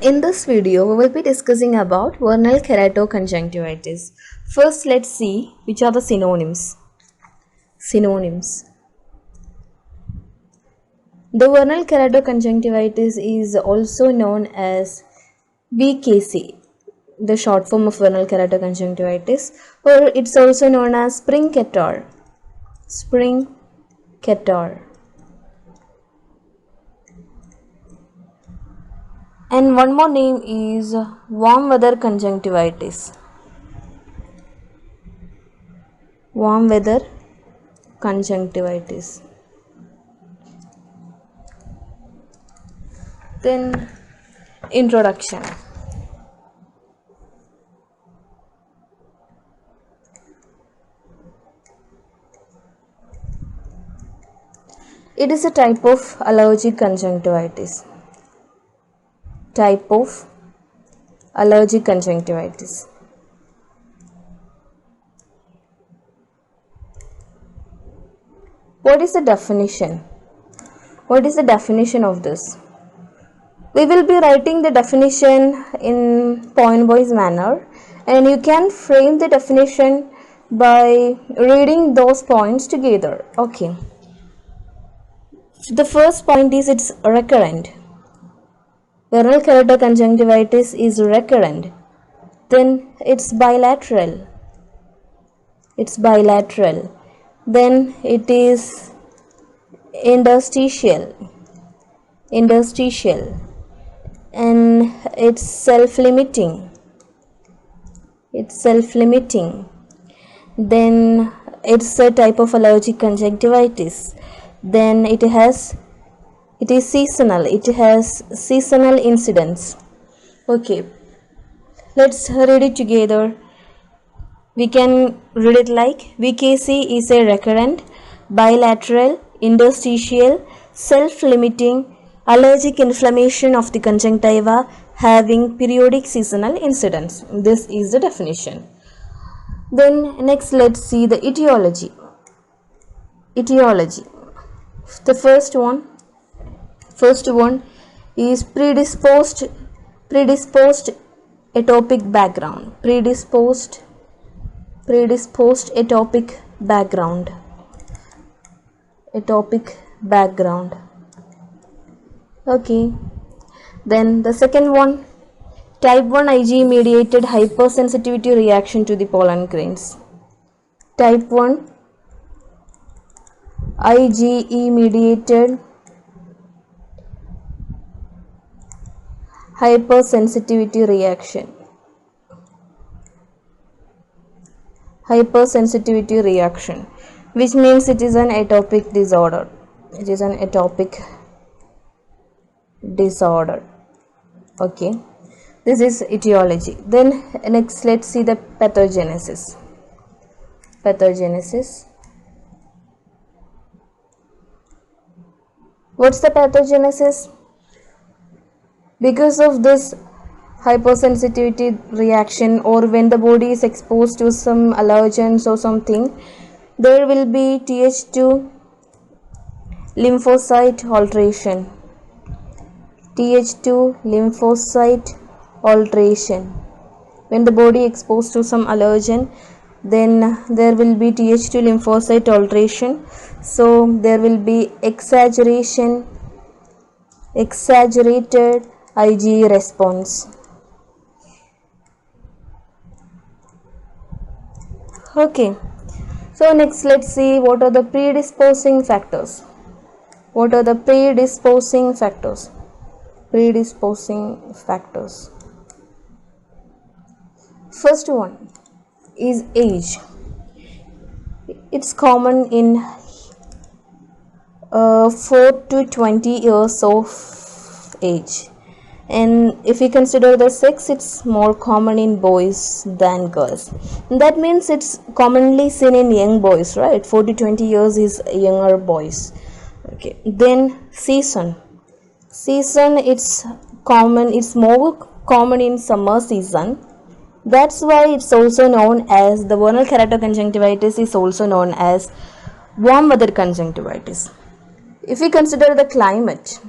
In this video, we will be discussing about vernal keratoconjunctivitis. First, let's see which are the synonyms. Synonyms. The vernal keratoconjunctivitis is also known as VKC, the short form of vernal keratoconjunctivitis, or it's also known as spring catarrh. Spring catarrh. And one more name is warm weather conjunctivitis. Warm weather conjunctivitis. Then introduction. It is a type of allergic conjunctivitis. Type of allergic conjunctivitis. What is the definition? What is the definition of this? We will be writing the definition in point-wise manner, and you can frame the definition by reading those points together. Okay. So the first point is it's recurrent. Vernal keratoconjunctivitis is recurrent. Then it's bilateral. It's bilateral. Then it is interstitial. Interstitial. And it's self-limiting. It's self-limiting. Then it's a type of allergic conjunctivitis. Then it is seasonal. It has seasonal incidence. Okay, let's read it together. We can read it like VKC is a recurrent, bilateral, interstitial, self-limiting, allergic inflammation of the conjunctiva having periodic seasonal incidence. This is the definition. Then next let's see the etiology. Etiology. The first one is predisposed atopic background. Predisposed atopic background. Atopic background. Okay. Then the second one, type 1 IgE mediated hypersensitivity reaction to the pollen grains. Type 1 IgE mediated hypersensitivity reaction. Hypersensitivity reaction, which means it is an atopic disorder. It is an atopic disorder. Okay, this is etiology. Then next let's see the pathogenesis. Pathogenesis. What's the pathogenesis? Because of this hypersensitivity reaction, or when the body is exposed to some allergens or something, there will be Th2 lymphocyte alteration. Th2 lymphocyte alteration. When the body exposed to some allergen, then there will be Th2 lymphocyte alteration. So there will be exaggerated IgE response. Okay, so next let's see what are the predisposing factors. What are the predisposing factors? Predisposing factors. First one is age. It's common in 4 to 20 years of age. And if we consider the sex, it's more common in boys than girls. That means it's commonly seen in young boys, right? 4 to 20 years is younger boys. Okay. Then season. Season, it's more common in summer season. That's why it's also known as the vernal keratoconjunctivitis is also known as warm weather conjunctivitis. If we consider the climate,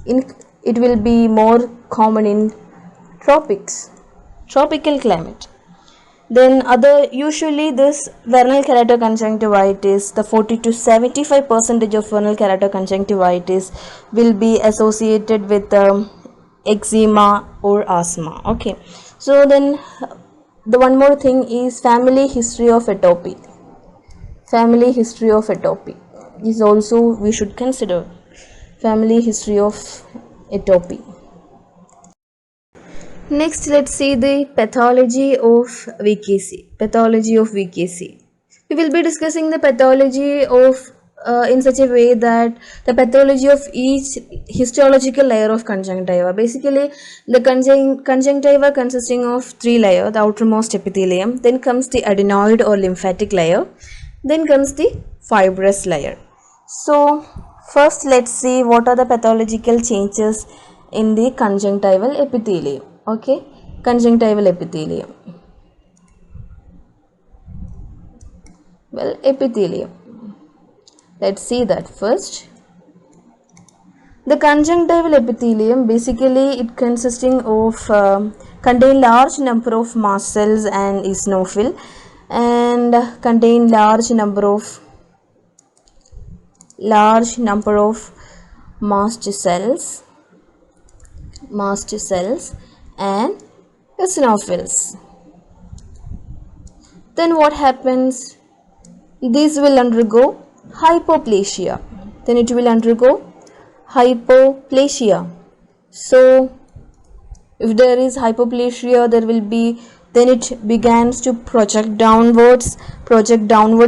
in it will be more common in tropical climate. Then usually this vernal keratoconjunctivitis, the 40 to 75% of vernal keratoconjunctivitis will be associated with eczema or asthma. Okay, so then the one more thing is family history of atopy. Family history of atopy is also we should consider. Family history of atopy. Next, let's see the pathology of VKC. Pathology of VKC. We will be discussing the pathology of in such a way that the pathology of each histological layer of conjunctiva. Basically, the conjunctiva consisting of three layers: the outermost epithelium, then comes the adenoid or lymphatic layer, then comes the fibrous layer. So, first let's see what are the pathological changes in the conjunctival epithelium. Okay, conjunctival epithelium. Well, epithelium. Let's see that first. The conjunctival epithelium, basically it consisting of contain large number of mast cells and eosinophil, and contain large number of mast cells and eosinophils. Then what happens? These will undergo hypoplasia. Then it will undergo hypoplasia. So if there is hypoplasia, then it begins to project downward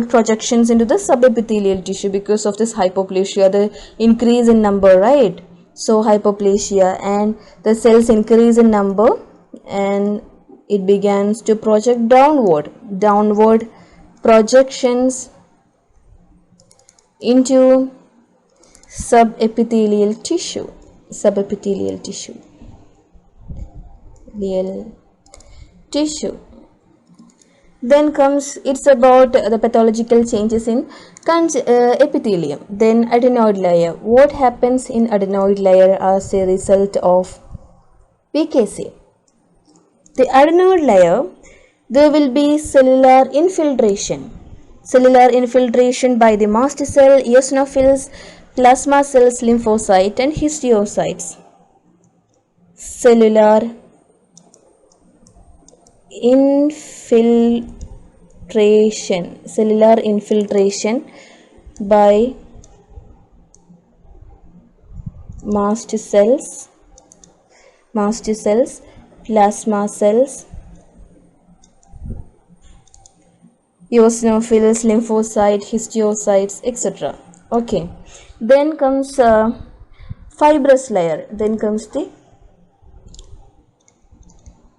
projections into the subepithelial tissue because of this hypoplasia, the increase in number, right? So hypoplasia, and the cells increase in number and it begins to project downward projections into subepithelial tissue. Then comes, it's about the pathological changes in epithelium. Then adenoid layer. What happens in adenoid layer as a result of VKC? The adenoid layer, there will be cellular infiltration by the mast cell, eosinophils, plasma cells, lymphocyte and histiocytes. Cellular infiltration by mast cells, plasma cells, eosinophils, lymphocyte, histiocytes, etc. Okay, then comes fibrous layer. Then comes the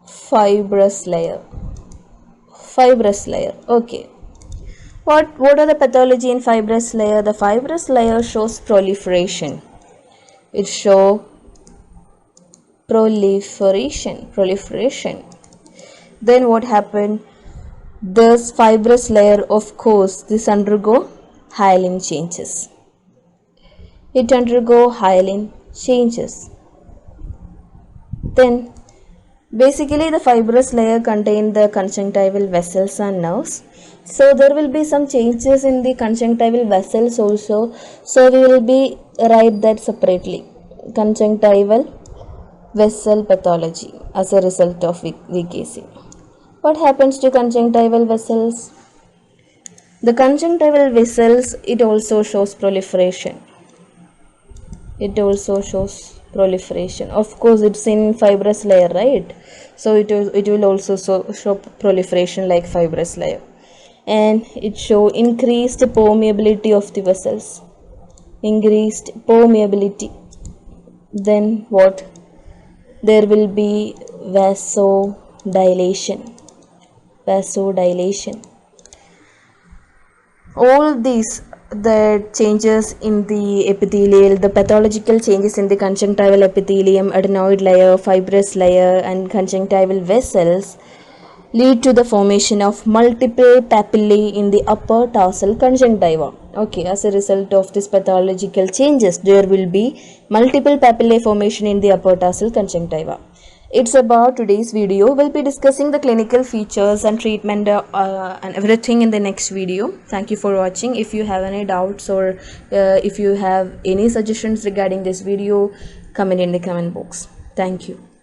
fibrous layer. Okay, what are the pathology in fibrous layer? The fibrous layer shows proliferation. It shows proliferation. Then what happened? This fibrous layer, of course, this undergo hyaline changes. Then basically the fibrous layer contains the conjunctival vessels and nerves. So there will be some changes in the conjunctival vessels also. So we will be write that separately. Conjunctival vessel pathology as a result of VKC. What happens to conjunctival vessels? The conjunctival vessels, it also shows proliferation. Of course, it's in fibrous layer, right? So it will also show proliferation like fibrous layer, and it show increased permeability of the vessels. Then what? There will be vasodilation. All these, the changes in the epithelial, the pathological changes in the conjunctival epithelium, adenoid layer, fibrous layer and conjunctival vessels lead to the formation of multiple papillae in the upper tarsal conjunctiva. Okay, as a result of this pathological changes, there will be multiple papillae formation in the upper tarsal conjunctiva. It's about today's video. We'll be discussing the clinical features and treatment and everything in the next video. Thank you for watching. If you have any doubts or if you have any suggestions regarding this video, comment in the comment box. Thank you.